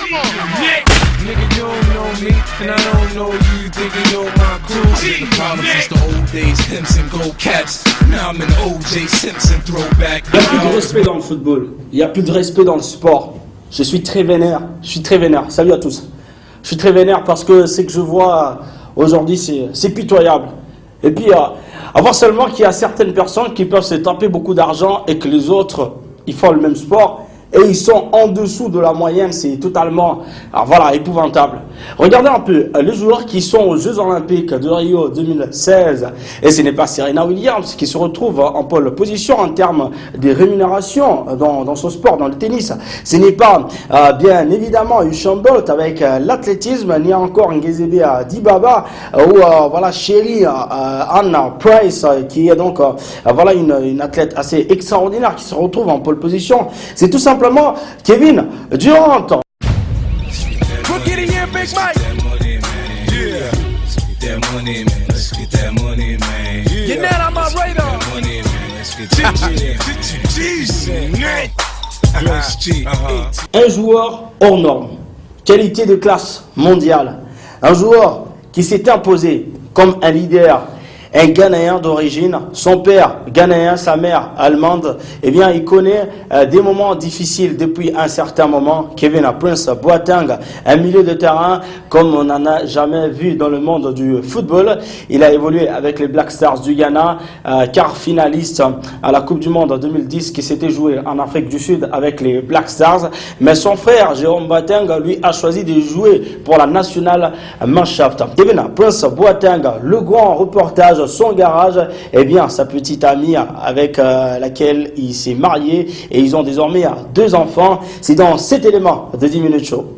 Nigga, you don't know me, and I don't know you. Think you know my crew. The problem since the old days, Simpson Gold Caps. Now I'm an O.J. Simpson throwback. Il n'y a plus de respect dans le football. Il n'y a plus de respect dans le sport. Je suis très vénère. Salut à tous. Je suis très vénère parce que ce que je vois aujourd'hui, c'est pitoyable. Et puis, à voir seulement qu'il y a certaines personnes qui peuvent se taper beaucoup d'argent et que les autres, ils font le même sport. Et ils sont en dessous de la moyenne, c'est totalement épouvantable. Regardez un peu les joueurs qui sont aux Jeux Olympiques de Rio 2016. Et ce n'est pas Serena Williams qui se retrouve en pole position en termes de rémunération dans son sport, dans le tennis. Ce n'est pas bien évidemment Usain Bolt avec l'athlétisme, ni encore Ngezebe Dibaba ou Sherry Anna Price qui est donc une athlète assez extraordinaire qui se retrouve en pole position. C'est tout simplement Kevin Durant. Un joueur hors norme, qualité de classe mondiale, un joueur qui s'est imposé comme un leader. Un Ghanéen d'origine, son père ghanéen, sa mère allemande, il connaît des moments difficiles depuis un certain moment. Kevin Prince Boateng, un milieu de terrain comme on n'en a jamais vu dans le monde du football. Il a évolué avec les Black Stars du Ghana, quart finaliste à la Coupe du Monde 2010 qui s'était jouée en Afrique du Sud avec les Black Stars. Mais son frère Jérôme Boateng, lui, a choisi de jouer pour la National Mannschaft. Kevin Prince Boateng, le grand reportage, son garage, sa petite amie avec laquelle il s'est marié et ils ont désormais 2 enfants. C'est dans cet élément de 10 minutes show.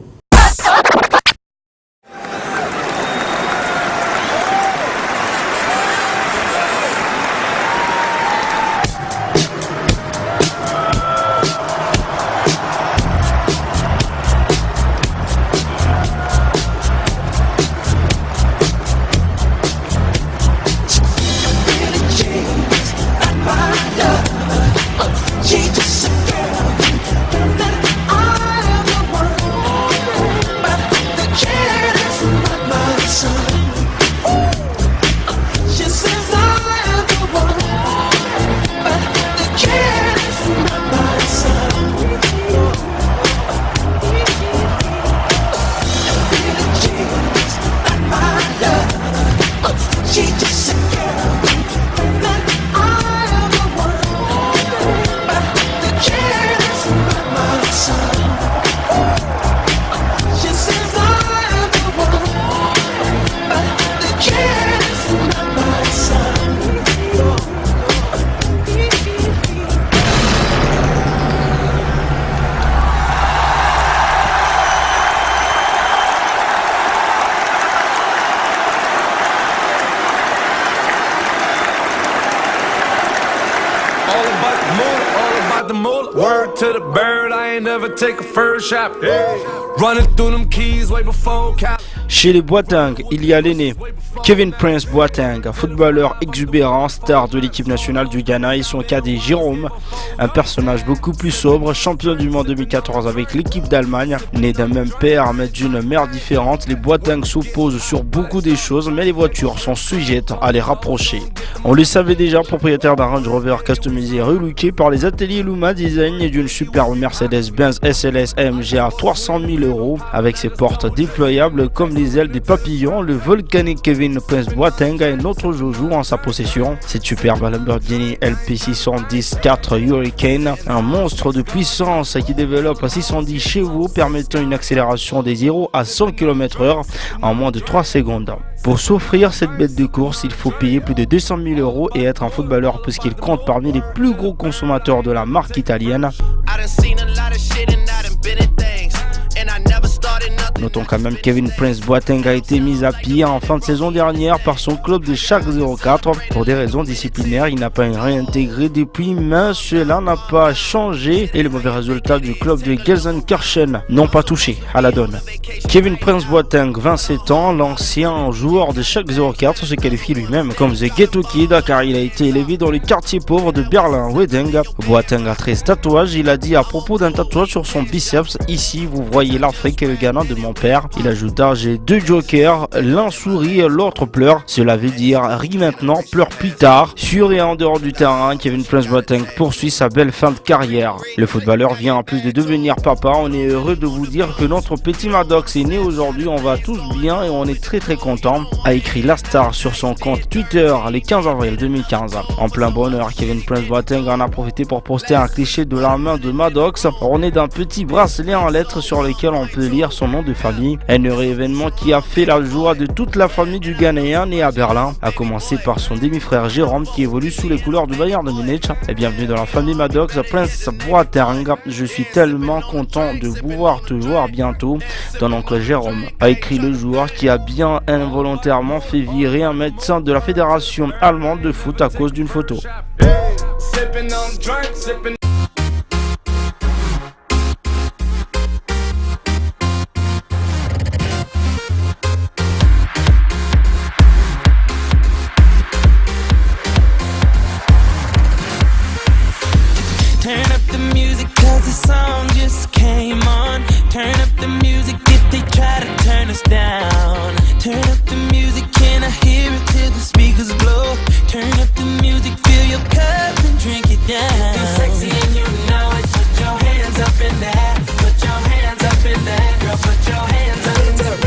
Word to the bird, I ain't never take a first shot. Running through them keys way before cap. Chez les Boateng, il y a l'aîné Kevin Prince Boateng, footballeur exubérant, star de l'équipe nationale du Ghana, et son cadet Jérôme, un personnage beaucoup plus sobre, champion du monde 2014 avec l'équipe d'Allemagne. Né d'un même père mais d'une mère différente, les Boateng s'opposent sur beaucoup des choses, mais les voitures sont sujettes à les rapprocher. On le savait déjà, propriétaire d'un Range Rover customisé relooké par les ateliers Luma Design et d'une superbe Mercedes-Benz SLS AMG à 300 000 €, avec ses portes déployables comme les ailes des papillons. Le volcanique Kevin Prince Boateng a un autre joujou en sa possession, cette superbe Lamborghini LP610 4 Hurricane, un monstre de puissance qui développe 610 chevaux permettant une accélération des 0 à 100 km/h en moins de 3 secondes. Pour s'offrir cette bête de course, il faut payer plus de 200 000 € et être un footballeur puisqu'il compte parmi les plus gros consommateurs de la marque italienne. Notons quand même que Kevin Prince Boateng a été mis à pied en fin de saison dernière par son club de Schalke 04 pour des raisons disciplinaires. Il n'a pas réintégré depuis, mais cela n'a pas changé et les mauvais résultats du club de Gelsenkirchen n'ont pas touché à la donne. Kevin Prince Boateng, 27 ans, l'ancien joueur de Schalke 04, se qualifie lui-même comme The Ghetto Kid car il a été élevé dans les quartiers pauvres de Berlin-Wedding. Boateng a 13 tatouages. Il a dit à propos d'un tatouage sur son biceps: ici vous voyez l'Afrique et le Ghana de mon père. Il ajouta: j'ai deux jokers, l'un sourit et l'autre pleure. Cela veut dire ris maintenant, pleure plus tard. Sur et en dehors du terrain, Kevin Prince Boateng poursuit sa belle fin de carrière. Le footballeur vient en plus de devenir papa. On est heureux de vous dire que notre petit Maddox est né aujourd'hui. On va tous bien et on est très content, a écrit la star sur son compte Twitter le 15 avril 2015. En plein bonheur, Kevin Prince Boateng en a profité pour poster un cliché de la main de Maddox orné d'un petit bracelet en lettres sur lequel on peut lire son nom de famille. Un heureux événement qui a fait la joie de toute la famille du Ghanéen né à Berlin, à commencer par son demi-frère Jérôme qui évolue sous les couleurs du Bayern de Munich. Et bienvenue dans la famille Maddox, Prince Boateng. Je suis tellement content de pouvoir te voir bientôt, ton oncle Jérôme, a écrit le joueur qui a bien involontairement fait virer un médecin de la fédération allemande de foot à cause d'une photo. Turn up the music cause the song just came on. Turn up the music if they try to turn us down. Turn up the music, can I hear it till the speakers blow? Turn up the music, fill your cup and drink it down. If you're sexy and you know it, put your hands up in there. Put your hands up in there, girl, put your hands up in there.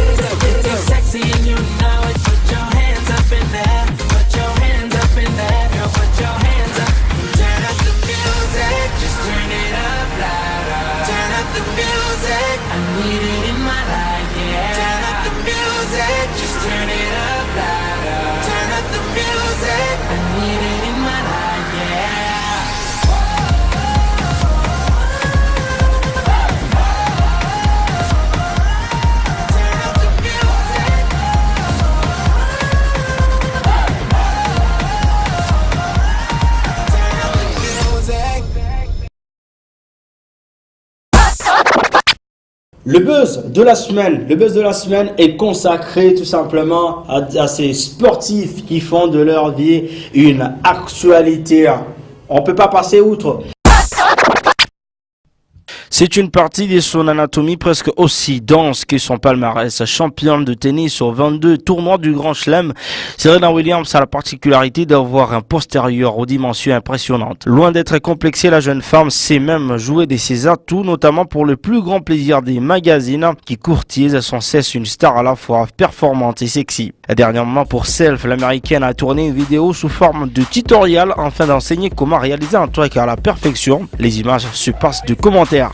If you're sexy and you know it, put your hands up in there. Put your hands up in there, girl, put your hands up. Turn up the music, just turn it up louder. Turn up the music, I need it in my life, yeah. Turn up the music, just turn it up louder. Turn up the music, I need it in my life, yeah. Turn up the music. Turn up the music. Le buzz de la semaine est consacré tout simplement à ces sportifs qui font de leur vie une actualité. On peut pas passer outre. C'est une partie de son anatomie presque aussi dense que son palmarès. Championne de tennis sur 22 tournois du Grand Chelem, Serena Williams a la particularité d'avoir un postérieur aux dimensions impressionnantes. Loin d'être complexée, la jeune femme sait même jouer de ses atouts, notamment pour le plus grand plaisir des magazines qui courtisent sans cesse une star à la fois performante et sexy. Dernièrement, pour Self, l'américaine a tourné une vidéo sous forme de tutoriel afin d'enseigner comment réaliser un truc à la perfection. Les images se passent de commentaires.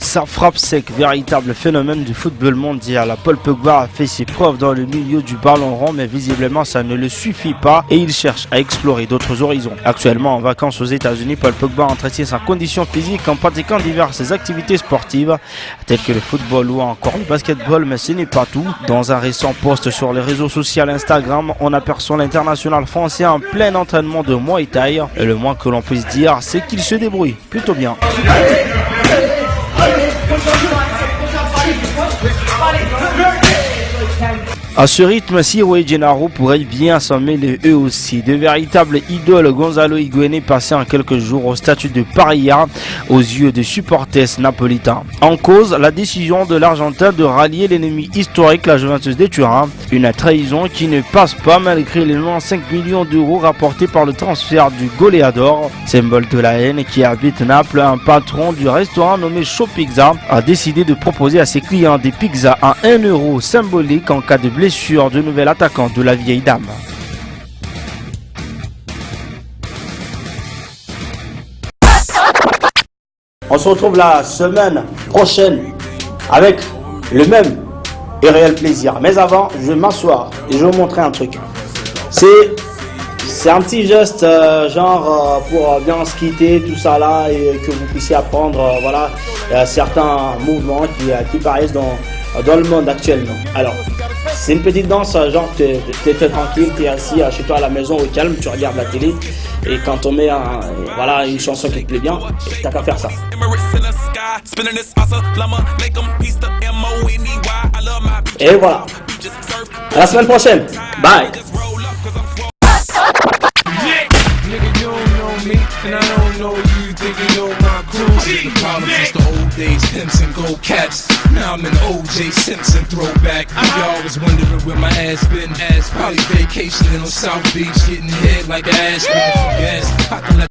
Sa frappe sec, véritable phénomène du football mondial. Paul Pogba a fait ses preuves dans le milieu du ballon rond, mais visiblement ça ne le suffit pas et il cherche à explorer d'autres horizons. Actuellement en vacances aux États-Unis, Paul Pogba entretient sa condition physique en pratiquant diverses activités sportives telles que le football ou encore le basketball, mais ce n'est pas tout. Dans un récent post sur les réseaux sociaux Instagram, on aperçoit l'international français en plein entraînement de Muay Thai. Et le moins que l'on puisse dire, c'est qu'il se débrouille plutôt bien. À ce rythme, Ciro et Gennaro pourraient bien s'en mêler eux aussi. De véritables idoles, Gonzalo Higuaín passé en quelques jours au statut de paria aux yeux des supporters napolitains. En cause, la décision de l'Argentin de rallier l'ennemi historique, la Juventus de Turin. Une trahison qui ne passe pas malgré les 95 millions d'euros rapportés par le transfert du Goleador. Symbole de la haine qui habite Naples, un patron du restaurant nommé Show Pizza a décidé de proposer à ses clients des pizzas à 1 euro symbolique en cas de blessure de nouvel attaquant de la vieille dame. On se retrouve la semaine prochaine avec le même et réel plaisir. Mais avant, je vais m'asseoir et je vais vous montrer un truc. C'est un petit geste pour bien se quitter, tout ça là, et que vous puissiez apprendre certains mouvements qui paraissent dans le monde actuellement. Alors, c'est une petite danse, genre t'es tranquille, t'es assis chez toi à la maison au calme, tu regardes la télé, et quand on met une chanson qui te plaît bien, t'as qu'à faire ça. Et voilà. À la semaine prochaine. Bye. Nigga, you don't know me, and I don't know you, think you know my crew. The problem is the old days, pimps and gold caps. Now I'm an O.J. Simpson throwback. Y'all was wondering where my ass been. Probably vacationing on South Beach, getting hit like an ass. Gas. I can let